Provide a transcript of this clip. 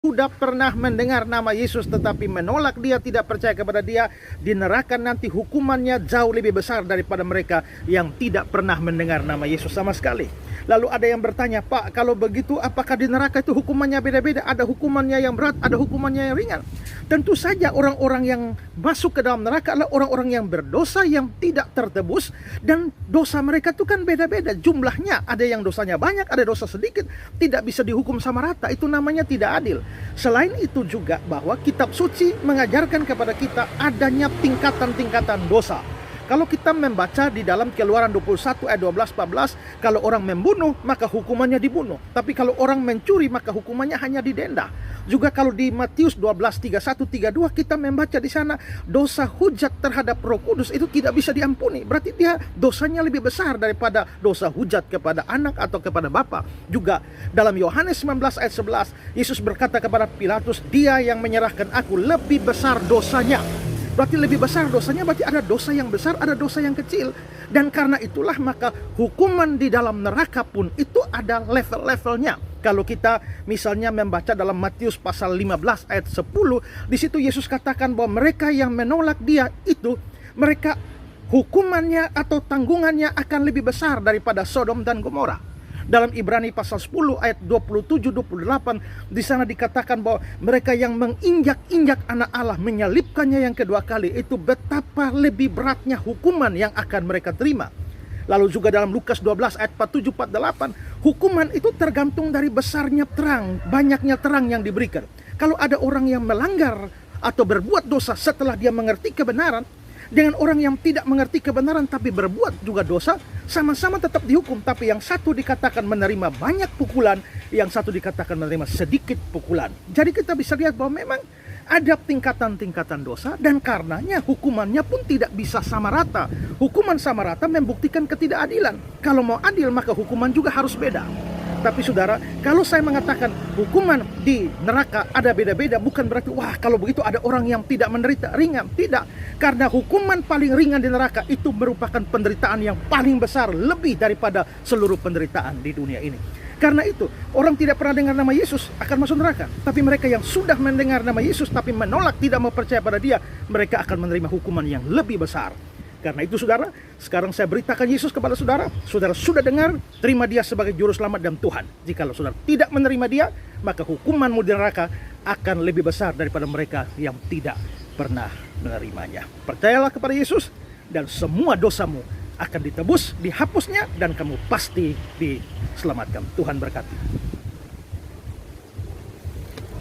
sudah pernah mendengar nama Yesus tetapi menolak dia, tidak percaya kepada dia, di neraka nanti hukumannya jauh lebih besar daripada mereka yang tidak pernah mendengar nama Yesus sama sekali. Lalu ada yang bertanya, Pak, kalau begitu apakah di neraka itu hukumannya beda-beda? Ada hukumannya yang berat, ada hukumannya yang ringan. Tentu saja orang-orang yang masuk ke dalam neraka adalah orang-orang yang berdosa, yang tidak tertebus, dan dosa mereka itu kan beda-beda jumlahnya. Ada yang dosanya banyak, ada dosa sedikit, tidak bisa dihukum sama rata. Itu namanya tidak adil. Selain itu juga bahwa kitab suci mengajarkan kepada kita adanya tingkatan-tingkatan dosa. Kalau kita membaca di dalam Keluaran 21 ayat 12-14, kalau orang membunuh maka hukumannya dibunuh. Tapi kalau orang mencuri maka hukumannya hanya didenda. Juga kalau di Matius 12:31-32 kita membaca di sana dosa hujat terhadap Roh Kudus itu tidak bisa diampuni. Berarti dia dosanya lebih besar daripada dosa hujat kepada anak atau kepada bapa. Juga dalam Yohanes 19 ayat 11 Yesus berkata kepada Pilatus, dia yang menyerahkan aku lebih besar dosanya. Berarti lebih besar dosanya, berarti ada dosa yang besar, ada dosa yang kecil. Dan karena itulah maka hukuman di dalam neraka pun itu ada level-levelnya. Kalau kita misalnya membaca dalam Matius pasal 15 ayat 10, di situ Yesus katakan bahwa mereka yang menolak dia itu, mereka hukumannya atau tanggungannya akan lebih besar daripada Sodom dan Gomora. Dalam Ibrani pasal 10 ayat 27-28 di sana dikatakan bahwa mereka yang menginjak-injak anak Allah, menyalibkannya yang kedua kali, itu betapa lebih beratnya hukuman yang akan mereka terima. Lalu juga dalam Lukas 12 ayat 47-48, hukuman itu tergantung dari besarnya terang, banyaknya terang yang diberikan. Kalau ada orang yang melanggar atau berbuat dosa setelah dia mengerti kebenaran, dengan orang yang tidak mengerti kebenaran tapi berbuat juga dosa, sama-sama tetap dihukum. Tapi yang satu dikatakan menerima banyak pukulan, yang satu dikatakan menerima sedikit pukulan. Jadi kita bisa lihat bahwa memang ada tingkatan-tingkatan dosa, dan karenanya hukumannya pun tidak bisa sama rata. Hukuman sama rata membuktikan ketidakadilan. Kalau mau adil maka hukuman juga harus beda. Tapi saudara, kalau saya mengatakan hukuman di neraka ada beda-beda, bukan berarti wah kalau begitu ada orang yang tidak menderita ringan. Tidak, karena hukuman paling ringan di neraka itu merupakan penderitaan yang paling besar, lebih daripada seluruh penderitaan di dunia ini. Karena itu, orang tidak pernah dengar nama Yesus akan masuk neraka. Tapi mereka yang sudah mendengar nama Yesus tapi menolak, tidak mau percaya pada dia, mereka akan menerima hukuman yang lebih besar. Karena itu saudara, sekarang saya beritakan Yesus kepada saudara. Saudara sudah dengar, terima dia sebagai juru selamat dan Tuhan. Jikalau saudara tidak menerima dia, maka hukumanmu di neraka akan lebih besar daripada mereka yang tidak pernah menerimanya. Percayalah kepada Yesus dan semua dosamu akan ditebus, dihapusnya, dan kamu pasti diselamatkan. Tuhan berkati.